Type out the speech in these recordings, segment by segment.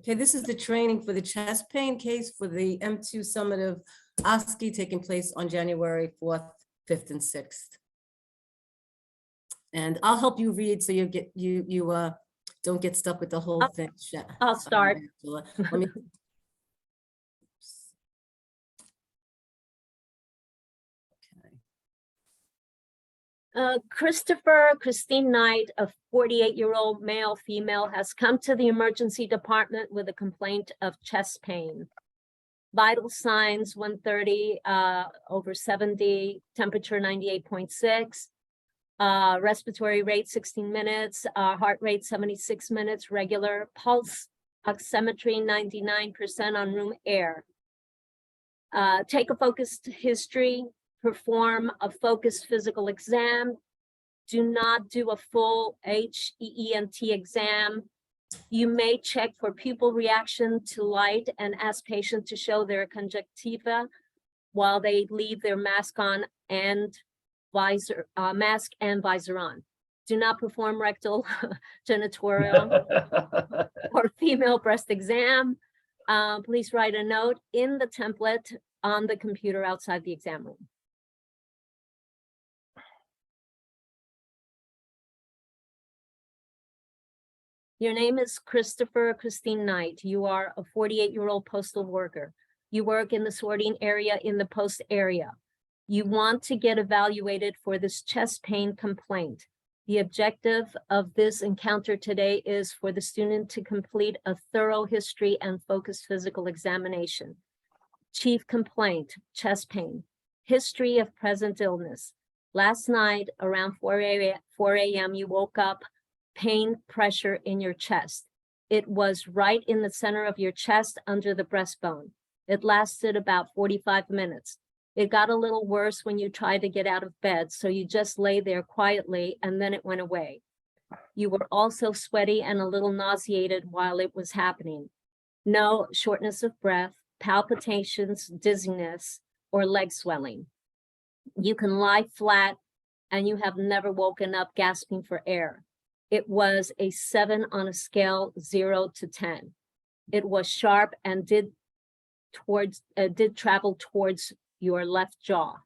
Okay, this is the training for the chest pain case for the M2 Summative OSCE taking place on January 4th, 5th, and 6th. And I'll help you read so you don't get stuck with the whole thing. I'll start. Let me. Christine Knight, a 48-year-old male, female, has come to the emergency department with a complaint of chest pain. Vital signs 130 over 70, temperature 98.6, respiratory rate 16 minutes, heart rate 76 minutes, regular, pulse oximetry 99% on room air. Take a focused history, perform a focused physical exam. Do not do a full HEENT exam. You may check for pupil reaction to light and ask patients to show their conjunctiva while they leave their mask on and visor, mask and visor on. Do not perform rectal, genitorial, or female breast exam. Please write a note in the template on the computer outside the exam room. Your name is Christine Knight. You are a 48-year-old postal worker. You work in the sorting area in the post area. You want to get evaluated for this chest pain complaint. The objective of this encounter today is for the student to complete a thorough history and focused physical examination. Chief complaint, chest pain. History of present illness. Last night around 4 a.m. you woke up, pain, pressure in your chest. It was right in the center of your chest under the breastbone. It lasted about 45 minutes. It got a little worse when you tried to get out of bed, so you just lay there quietly and then it went away. You were also sweaty and a little nauseated while it was happening. No shortness of breath, palpitations, dizziness, or leg swelling. You can lie flat and you have never woken up gasping for air. It was a 7 on a scale 0 to 10. It was sharp and did travel towards your left jaw.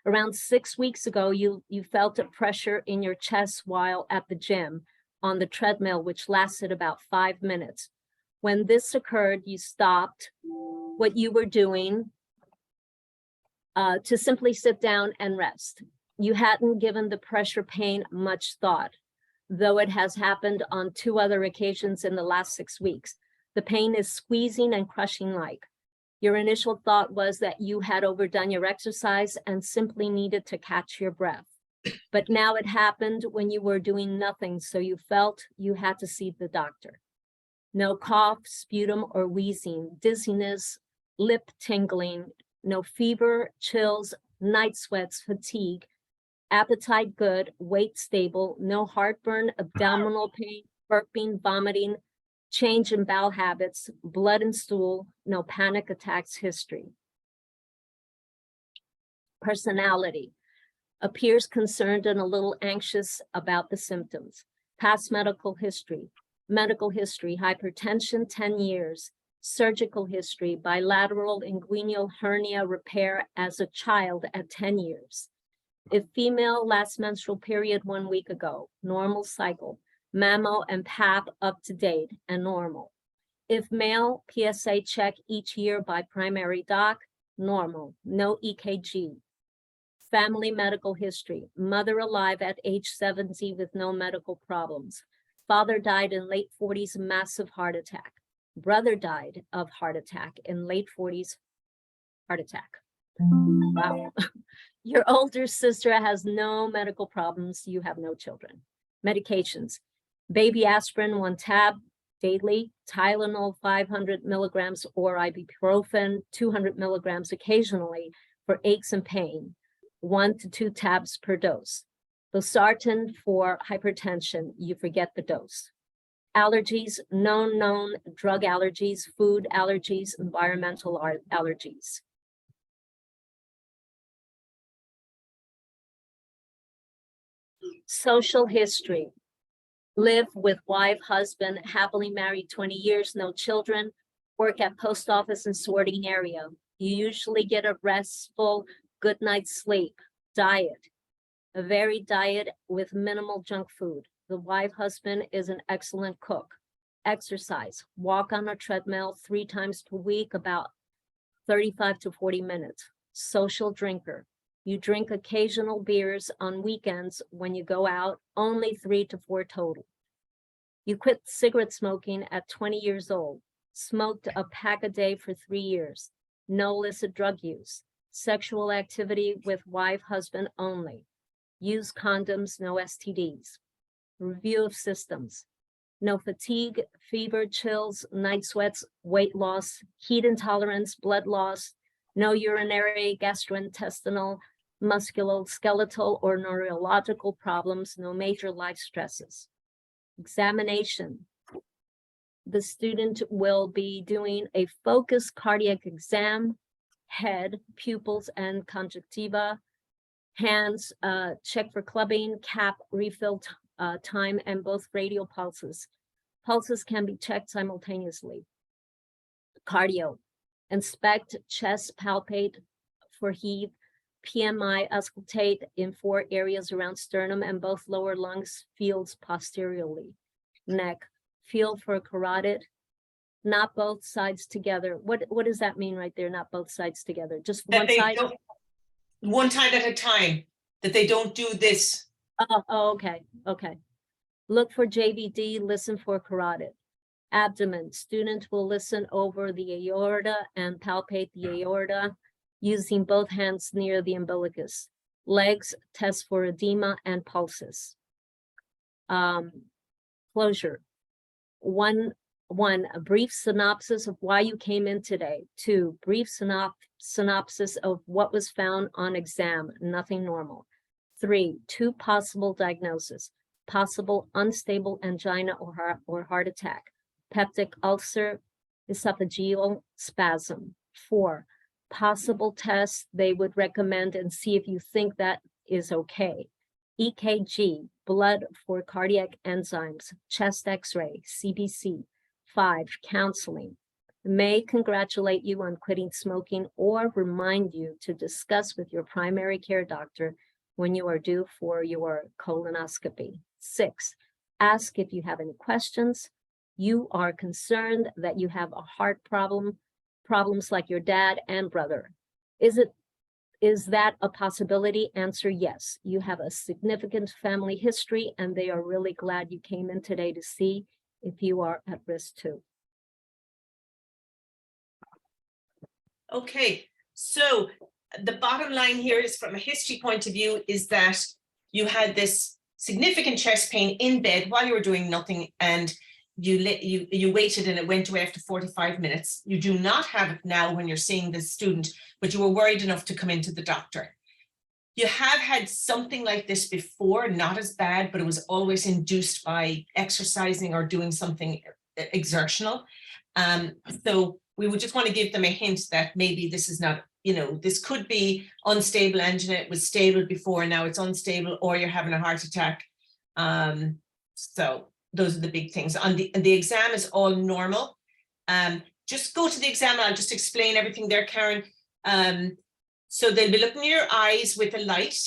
Around 6 weeks ago, you felt a pressure in your chest while at the gym on the treadmill, which lasted about 5 minutes. When this occurred, you stopped what you were doing to simply sit down and rest. You hadn't given the pressure pain much thought, though it has happened on 2 other occasions in the last 6 weeks. The pain is squeezing and crushing like. Your initial thought was that you had overdone your exercise and simply needed to catch your breath. But now it happened when you were doing nothing, so you felt you had to see the doctor. No cough, sputum, or wheezing, dizziness, lip tingling, no fever, chills, night sweats, fatigue, appetite good, weight stable, no heartburn, abdominal pain, burping, vomiting, change in bowel habits, blood and stool, no panic attacks history. Personality. Appears concerned and a little anxious about the symptoms. Past medical history. Medical history, hypertension, 10 years. Surgical history, bilateral inguinal hernia repair as a child at 10 years. If female, last menstrual period 1 week ago, normal cycle. Mammo and Pap up to date and normal. If male, PSA check each year by primary doc, normal, no EKG. Family medical history, mother alive at age 70 with no medical problems. Father died in late 40s, massive heart attack. Brother died of heart attack in late 40s, heart attack. Wow. Your older sister has no medical problems. You have no children. Medications. Baby aspirin 1 tab daily, Tylenol 500 milligrams or ibuprofen 200 milligrams occasionally for aches and pain, 1 to 2 tabs per dose. Losartan for hypertension, you forget the dose. Allergies, known drug allergies, food allergies, environmental allergies. Social history. live with wife, husband, happily married 20 years, no children, work at post office and sorting area. You usually get a restful, good night's sleep. Diet, a varied diet with minimal junk food. The wife, husband is an excellent cook. Exercise, walk on a treadmill 3 times per week, about 35 to 40 minutes. Social drinker. You drink occasional beers on weekends when you go out, only 3 to 4 total. You quit cigarette smoking at 20 years old. Smoked a pack a day for 3 years. No illicit drug use. Sexual activity with wife, husband only. Use condoms, no STDs. Review of systems. No fatigue, fever, chills, night sweats, weight loss, heat intolerance, blood loss, no urinary, gastrointestinal, musculoskeletal, or neurological problems, no major life stresses. Examination. The student will be doing a focused cardiac exam, head, pupils, and conjunctiva, hands, check for clubbing, cap, refill time, and both radial pulses. Pulses can be checked simultaneously. Cardio, inspect chest, palpate for heave, PMI, auscultate in 4 areas around sternum and both lower lungs, fields posteriorly. Neck, feel for carotid, not both sides together. What does that mean right there? Not both sides together, just That one they side? don't, one time at a time, that they don't do this. Oh, okay, okay. Look for JVD, listen for carotid. Abdomen, student will listen over the aorta and palpate the aorta using both hands near the umbilicus. Legs, test for edema and pulses. Closure. One, a brief synopsis of why you came in today. 2, brief synopsis of what was found on exam, nothing normal. 3, 2 possible diagnoses, possible unstable angina or heart attack, peptic ulcer, esophageal spasm. 4, possible tests they would recommend and see if you think that is okay. EKG, blood for cardiac enzymes, chest x-ray, CBC. 5, counseling. May congratulate you on quitting smoking or remind you to discuss with your primary care doctor when you are due for your colonoscopy. 6, ask if you have any questions. You are concerned that you have a heart problem, problems like your dad and brother. Is that a possibility? Answer yes. You have a significant family history and they are really glad you came in today to see if you are at risk too. Okay, so the bottom line here is, from a history point of view, is that you had this significant chest pain in bed while you were doing nothing, and you waited and it went away after 45 minutes. You do not have it now when you're seeing this student, but you were worried enough to come into the doctor. You have had something like this before, not as bad, but it was always induced by exercising or doing something exertional. So we would just want to give them a hint that maybe this is not, this could be unstable angina. It was stable before, now it's unstable, or you're having a heart attack. So those are the big things. On the exam is all normal. Just go to the exam and I'll just explain everything there, Karen. So they'll be looking at your eyes with a light.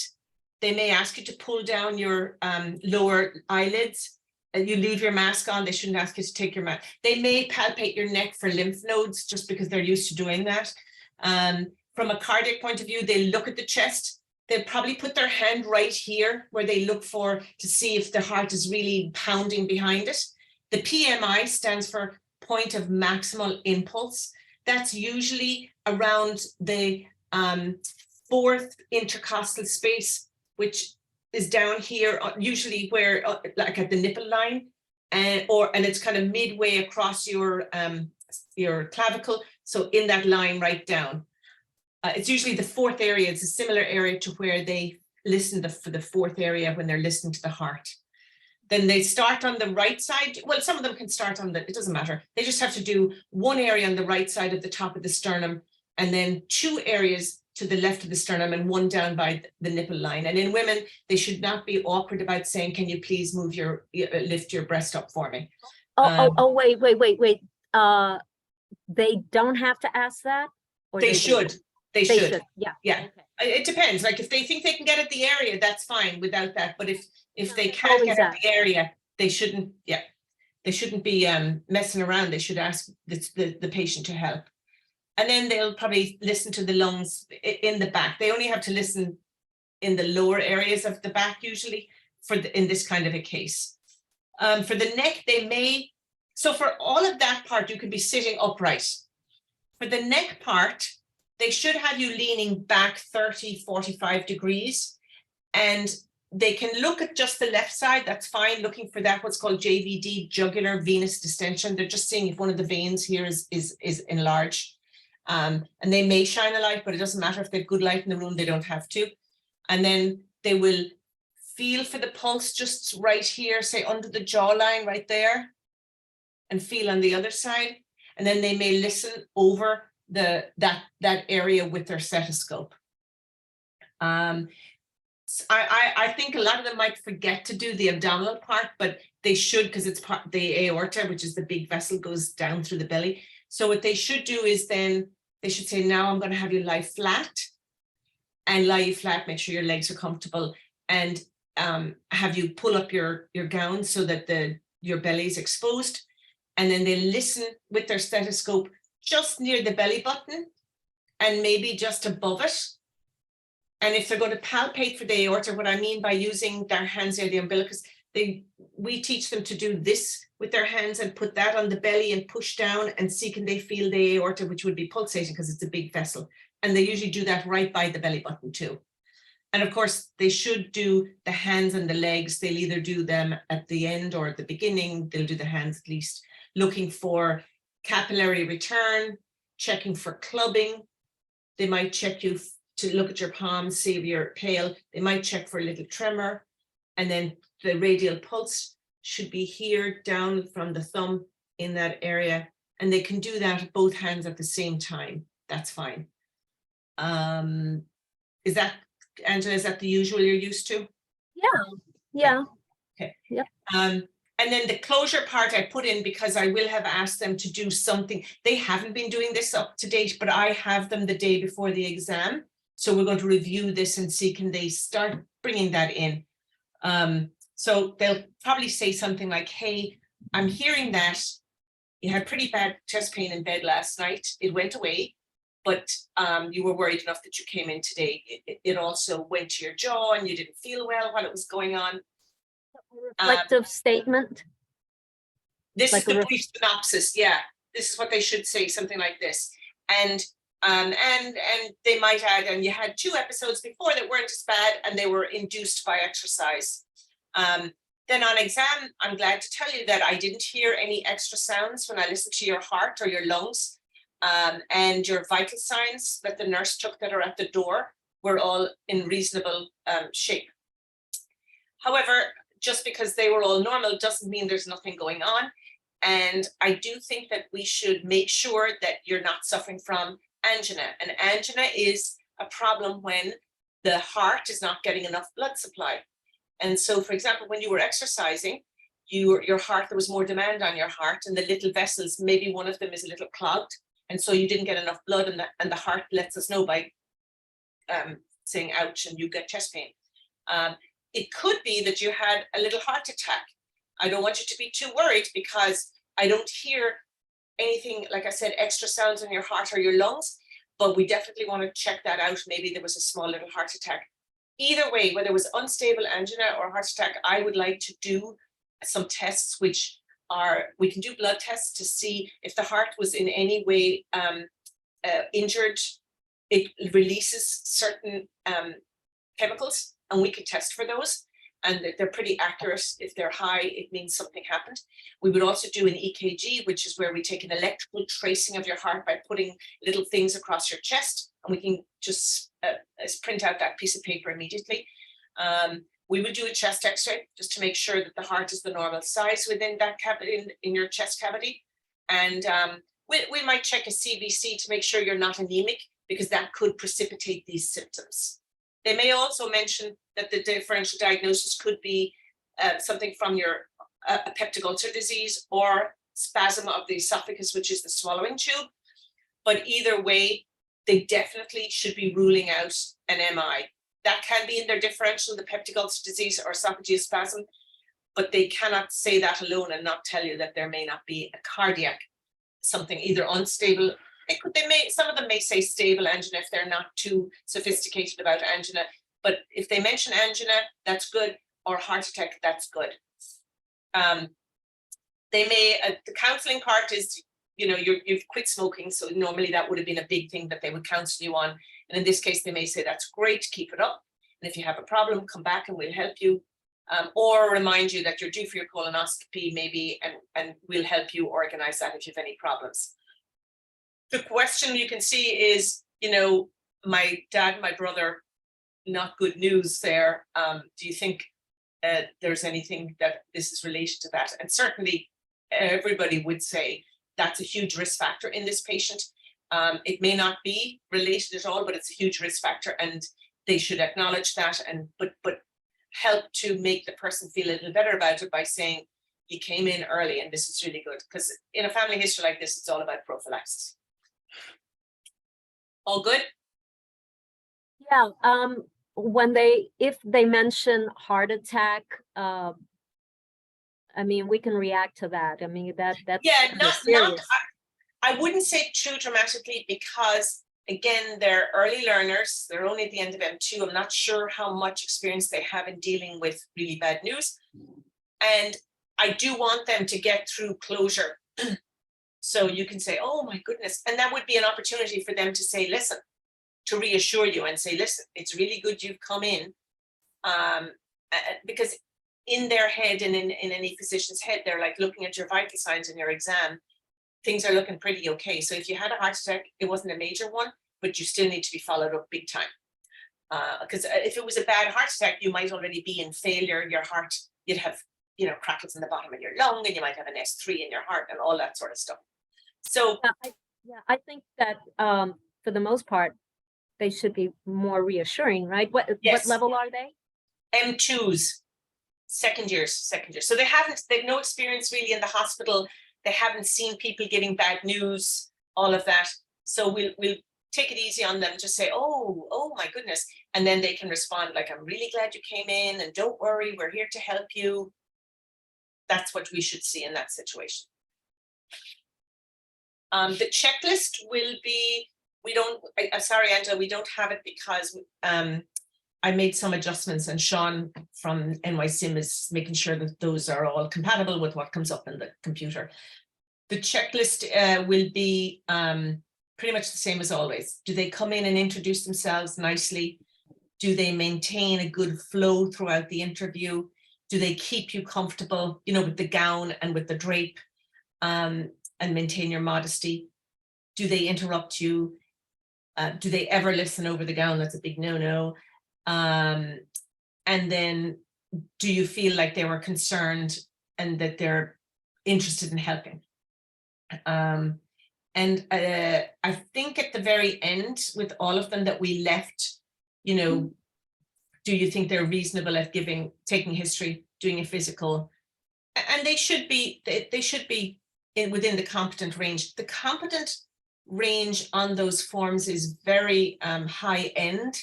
They may ask you to pull down your lower eyelids. You leave your mask on. They shouldn't ask you to take your mask. They may palpate your neck for lymph nodes just because they're used to doing that. From a cardiac point of view, they look at the chest. They'll probably put their hand right here where they look for to see if the heart is really pounding behind it. The PMI stands for point of maximal impulse. That's usually around the 4th intercostal space, which is down here, usually where, like at the nipple line, and it's kind of midway across your clavicle. So in that line right down. It's usually the 4th area. It's a similar area to where they listen for the 4th area when they're listening to the heart. Then they start on the right side. Well, some of them can start on it doesn't matter. They just have to do one area on the right side of the top of the sternum, and then 2 areas to the left of the sternum and one down by the nipple line. And in women, they should not be awkward about saying, can you please lift your breast up for me? Wait. They don't have to ask that? Or They do? should. They They should. should, yeah. Yeah. Okay. It depends. Like if they think they can get at the area, that's fine without that. But if they can't Always get at ask. the area, they shouldn't. Yeah, they shouldn't be messing around. They should ask the patient to help, and then they'll probably listen to the lungs in the back. They only have to listen in the lower areas of the back usually in this kind of a case. For the neck, they may. So for all of that part, you could be sitting upright. For the neck part, they should have you leaning back 30, 45 degrees. And they can look at just the left side, that's fine, looking for that, what's called JVD, jugular venous distension. They're just seeing if one of the veins here is enlarged. And they may shine a light, but it doesn't matter if they've good light in the room, they don't have to. And then they will feel for the pulse just right here, say under the jawline right there, and feel on the other side. And then they may listen over that area with their stethoscope. I think a lot of them might forget to do the abdominal part, but they should, because it's part the aorta, which is the big vessel, goes down through the belly. So what they should do is then they should say, now I'm going to have you lie flat, and lie you flat, make sure your legs are comfortable, and have you pull up your gown so that your belly is exposed. And then they listen with their stethoscope just near the belly button and maybe just above it. And if they're going to palpate for the aorta, what I mean by using their hands near the umbilicus, we teach them to do this with their hands and put that on the belly and push down and see can they feel the aorta, which would be pulsating because it's a big vessel. And they usually do that right by the belly button too. And of course, they should do the hands and the legs. They'll either do them at the end or at the beginning. They'll do the hands at least, looking for capillary return, checking for clubbing. They might check you to look at your palms, see if you're pale. They might check for a little tremor. And then the radial pulse should be here down from the thumb in that area. And they can do that with both hands at the same time. That's fine. Is that, Angela, is that the usual you're used to? Yeah. Okay. Yep. And then the closure part I put in because I will have asked them to do something. They haven't been doing this up to date, but I have them the day before the exam. So we're going to review this and see, can they start bringing that in? So they'll probably say something like, hey, I'm hearing that you had pretty bad chest pain in bed last night. It went away, but you were worried enough that you came in today. It also went to your jaw and you didn't feel well while it was going on. Reflective statement. This like is the brief synopsis. Yeah, this is what they should say, something like this. And they might add, and you had 2 episodes before that weren't as bad and they were induced by exercise. Then on exam, I'm glad to tell you that I didn't hear any extra sounds when I listened to your heart or your lungs, and your vital signs that the nurse took that are at the door were all in reasonable shape. However, just because they were all normal doesn't mean there's nothing going on. And I do think that we should make sure that you're not suffering from angina. And angina is a problem when the heart is not getting enough blood supply. And so, for example, when you were exercising, your heart, there was more demand on your heart, and the little vessels, maybe one of them is a little clogged. And so you didn't get enough blood, and the heart lets us know by saying ouch, and you get chest pain. It could be that you had a little heart attack. I don't want you to be too worried because I don't hear anything, like I said, extra sounds in your heart or your lungs, but we definitely want to check that out. Maybe there was a small little heart attack. Either way, whether it was unstable angina or heart attack, I would like to do some tests, which are, we can do blood tests to see if the heart was in any way injured. It releases certain chemicals, and we can test for those, and they're pretty accurate. If they're high, it means something happened. We would also do an EKG, which is where we take an electrical tracing of your heart by putting little things across your chest, and we can just print out that piece of paper immediately. We would do a chest x-ray just to make sure that the heart is the normal size within that cavity, in your chest cavity. And we might check a CBC to make sure you're not anemic. because that could precipitate these symptoms. They may also mention that the differential diagnosis could be something from your peptic ulcer disease or spasm of the esophagus, which is the swallowing tube. But either way, they definitely should be ruling out an MI. That can be in their differential, the peptic ulcer disease or esophageal spasm, but they cannot say that alone and not tell you that there may not be a cardiac, something either unstable. Some of them may say stable angina if they're not too sophisticated about angina, but if they mention angina, that's good, or heart attack, that's good. They may, the counseling part is, you know, you've quit smoking, so normally that would have been a big thing that they would counsel you on. And in this case, they may say, that's great, keep it up. And if you have a problem, come back and we'll help you. Or remind you that you're due for your colonoscopy maybe, and we'll help you organize that if you have any problems. The question you can see is, you know, my dad, my brother, not good news there. Do you think there's anything that this is related to that? And certainly everybody would say that's a huge risk factor in this patient. It may not be related at all, but it's a huge risk factor, and they should acknowledge that and but help to make the person feel a little better about it by saying, you came in early and this is really good. Because in a family history like this, it's all about prophylaxis. All good? Yeah, if they mention heart attack, I mean, we can react to that. I mean, that's Yeah, kinda not serious. I wouldn't say too dramatically, because again, they're early learners. They're only at the end of M2. I'm not sure how much experience they have in dealing with really bad news. And I do want them to get through closure. So you can say, oh my goodness. And that would be an opportunity for them to say, listen, to reassure you and say, listen, it's really good you've come in. Because in their head and in any physician's head, they're like looking at your vital signs in your exam. Things are looking pretty okay. So if you had a heart attack, it wasn't a major one, but you still need to be followed up big time. Because if it was a bad heart attack, you might already be in failure. Your heart, you'd have, you know, crackles in the bottom of your lung, and you might have an S3 in your heart and all that sort of stuff. So I think that for the most part, they should be more reassuring, right? What level are they? M2s, second years. So they've no experience really in the hospital. They haven't seen people getting bad news, all of that. So we'll take it easy on them. Just say, oh my goodness. And then they can respond like, I'm really glad you came in, and don't worry, we're here to help you. That's what we should see in that situation. The checklist will be, sorry, Angela, we don't have it because I made some adjustments, and Sean from NYSIM is making sure that those are all compatible with what comes up in the computer. The checklist will be pretty much the same as always. Do they come in and introduce themselves nicely? Do they maintain a good flow throughout the interview? Do they keep you comfortable, you know, with the gown and with the drape, and maintain your modesty? Do they interrupt you? Do they ever listen over the gown? That's a big no-no. And then do you feel like they were concerned and that they're interested in helping? And I think at the very end with all of them that we left, you know, do you think they're reasonable at taking history, doing a physical? And they should be within the competent range. The competent range on those forms is very high end.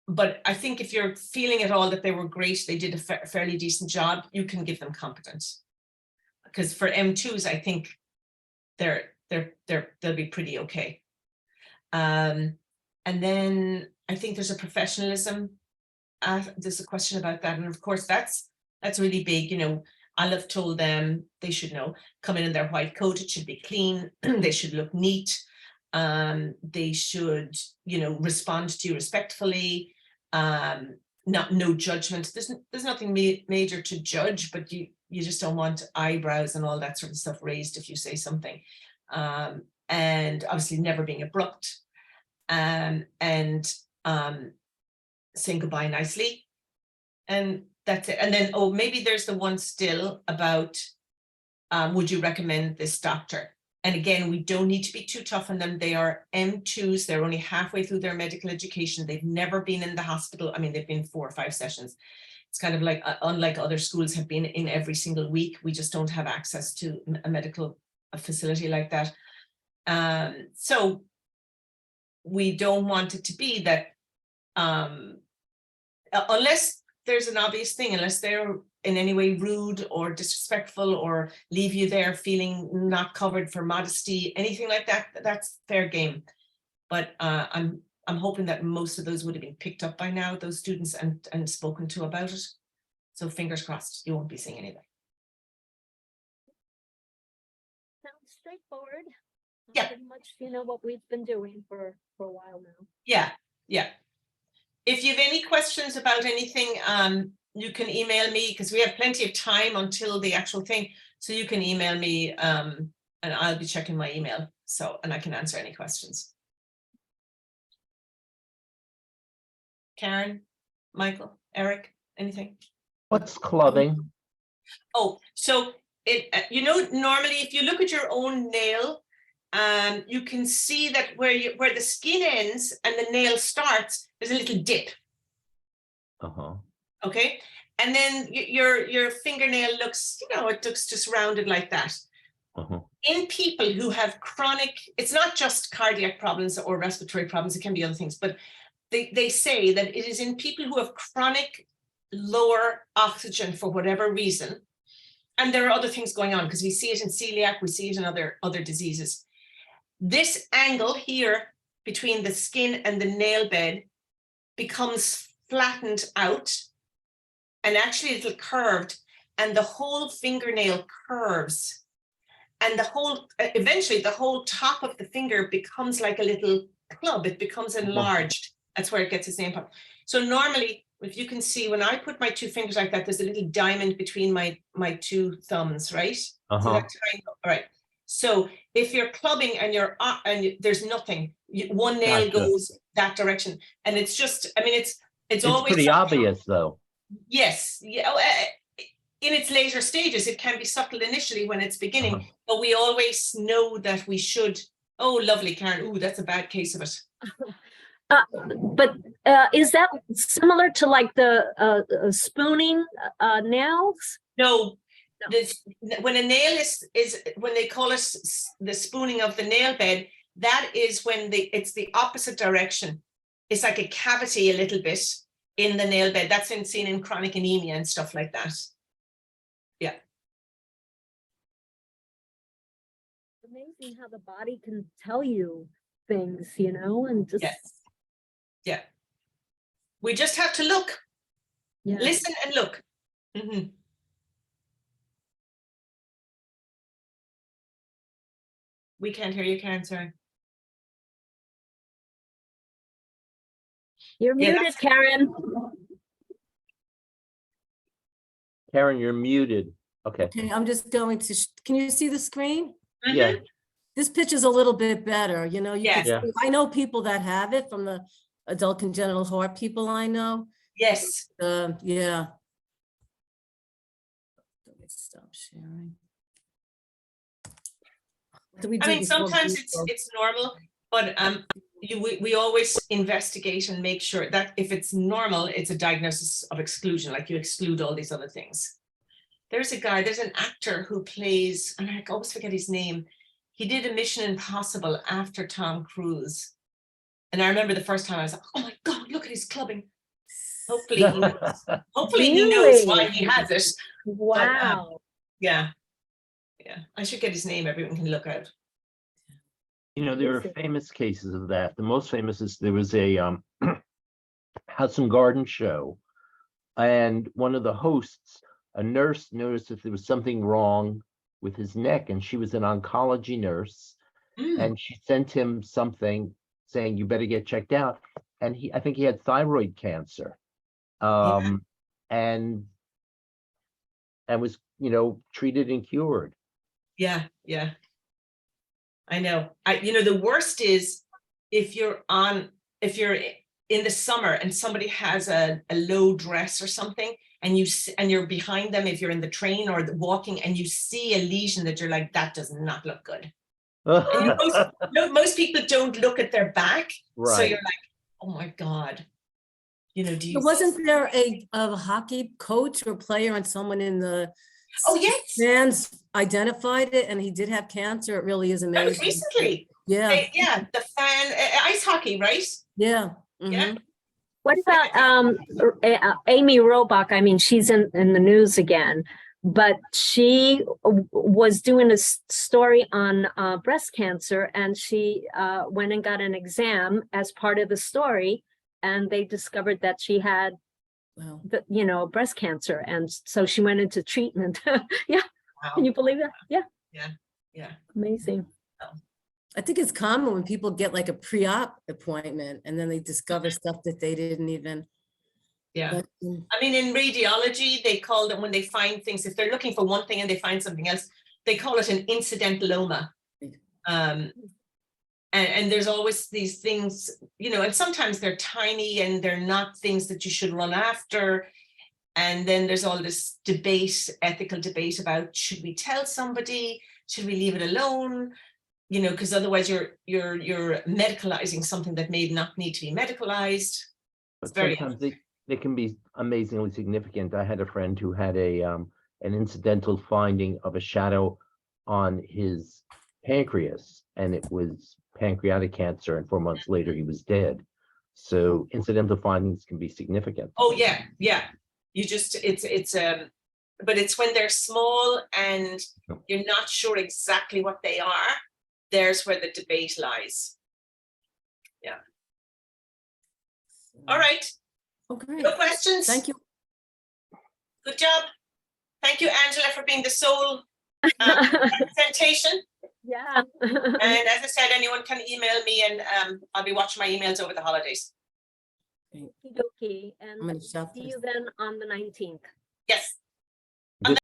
But I think if you're feeling at all that they were great, they did a fairly decent job, you can give them competence. Because for M2s, I think they'll be pretty okay. And then I think there's a professionalism. There's a question about that, and of course that's really big. You know, I'll have told them they should know. Come in their white coat. It should be clean. They should look neat. They should, you know, respond to you respectfully. No judgment. There's nothing major to judge, but you just don't want eyebrows and all that sort of stuff raised if you say something. And obviously never being abrupt, and saying goodbye nicely, and that's it. And then, maybe there's the one still about, would you recommend this doctor? And again, we don't need to be too tough on them. They are M2s. They're only halfway through their medical education. They've never been in the hospital. I mean, they've been 4 or 5 sessions. It's kind of like, unlike other schools have been in every single week, we just don't have access to a medical facility like that. So we don't want it to be that, unless there's an obvious thing, unless they're in any way rude or disrespectful or leave you there feeling not covered for modesty, anything like that, that's fair game. But I'm hoping that most of those would have been picked up by now, those students, and spoken to about it. So fingers crossed, you won't be seeing any of that. Sounds straightforward. Yeah. Pretty much, what we've been doing for a while now. Yeah, yeah. If you have any questions about anything, you can email me, because we have plenty of time until the actual thing. So you can email me, and I'll be checking my email. So, and I can answer any questions. Karen, Michael, Eric, anything? What's clubbing? Oh, so it, normally if you look at your own nail, you can see that where the skin ends and the nail starts, there's a little dip. Uh-huh. Okay, and then your fingernail looks, it looks just rounded like that. Uh-huh. In people who have chronic, it's not just cardiac problems or respiratory problems, it can be other things, but they say that it is in people who have chronic lower oxygen for whatever reason. And there are other things going on, because we see it in celiac, we see it in other diseases. This angle here between the skin and the nail bed becomes flattened out and actually a little curved, and the whole fingernail curves, and eventually the whole top of the finger becomes like a little club. It becomes enlarged. That's where it gets its name from. So normally, if you can see, when I put my 2 fingers like that, there's a little diamond between my 2 thumbs, right? Uh-huh. So that's all right. So if you're clubbing and there's nothing, one nail Gotcha. goes that direction, and it's just, I mean, it's always pretty obvious, though. Yes, yeah. In its later stages, it can be subtle initially when it's beginning, Uh-huh. but we always know that we should. Oh, lovely, Karen. Ooh, that's a bad case of it. But is that similar to like the spooning nails? No, when a nail is when they call it the spooning of the nail bed, that is when it's the opposite direction. It's like a cavity a little bit in the nail bed. That's seen in chronic anemia and stuff like that. Yeah. Amazing how the body can tell you things, and just Yes. Yeah. We just have to look, yeah. listen and look. Mm-hmm. We can't hear you, Karen, sorry. You're Yeah, muted, Karen. Karen, you're muted. Okay. Okay, I'm just going to, can you see the screen? Yeah. This picture's a little bit better, you can Yes. Yeah. see- I know people that have it, from the adult congenital heart people I know. Yes. Yeah. Let me stop sharing. What do we I do mean, before sometimes Google? it's normal, but we always investigate and make sure that if it's normal, it's a diagnosis of exclusion, like you exclude all these other things. There's an actor who plays, and I always forget his name. He did a Mission Impossible after Tom Cruise. And I remember the first time I was like, oh my God, look at his clubbing. Hopefully he knows why he has it. Wow. Yeah. Yeah. I should get his name. Everyone can look out. There are famous cases of that. The most famous is there was a Hudson Garden show, and one of the hosts, a nurse, noticed that there was something wrong with his neck, and she was an oncology nurse, and she sent him something saying, you better get checked out. And I think he had thyroid cancer, and was, treated and cured. Yeah. Yeah. I know. The worst is if you're in the summer and somebody has a low dress or something, and you're behind them, if you're in the train or walking, and you see a lesion that you're like, that does not look good. And most people don't look at their back. So Right. you're like, oh my God. You know, do you? Wasn't there a hockey coach or player and someone in the Oh, yes. fans identified it and he did have cancer? It really is That was amazing. recently. Yeah, Yeah, the fan, ice hockey, right? yeah. Yeah. Mhm. What about Amy Robach? I mean, she's in the news again, but she was doing a story on breast cancer, and she went and got an exam as part of the story, and they discovered that she had Wow. breast cancer, and so she went into treatment. Yeah, Wow. can you believe that? Yeah, Yeah. amazing. I think it's common when people get like a pre-op appointment and then they discover stuff that they didn't even. Yeah. But, I mean, in radiology, they call them when they find things, if they're looking for one thing and they find something else, they call it an incidentaloma. And there's always these things, and sometimes they're tiny and they're not things that you should run after. And then there's all this debate, ethical debate about, should we tell somebody? Should we leave it alone? Because otherwise you're medicalizing something that may not need to be medicalized. But sometimes they can be amazingly significant. I had a friend who had an incidental finding of a shadow on his pancreas, and it was pancreatic cancer, and 4 months later he was dead. So incidental findings can be significant. Oh yeah. But it's when they're small and you're not sure exactly what they are. There's where the debate lies. Yeah. All right. Okay, No questions? thank you. Good job. Thank you, Angela, for being the sole representation. Yeah. And as I said, anyone can email me, and I'll be watching my emails over the holidays. Okey-dokey, I'm gonna and shop see this. you then on the 19th. Yes.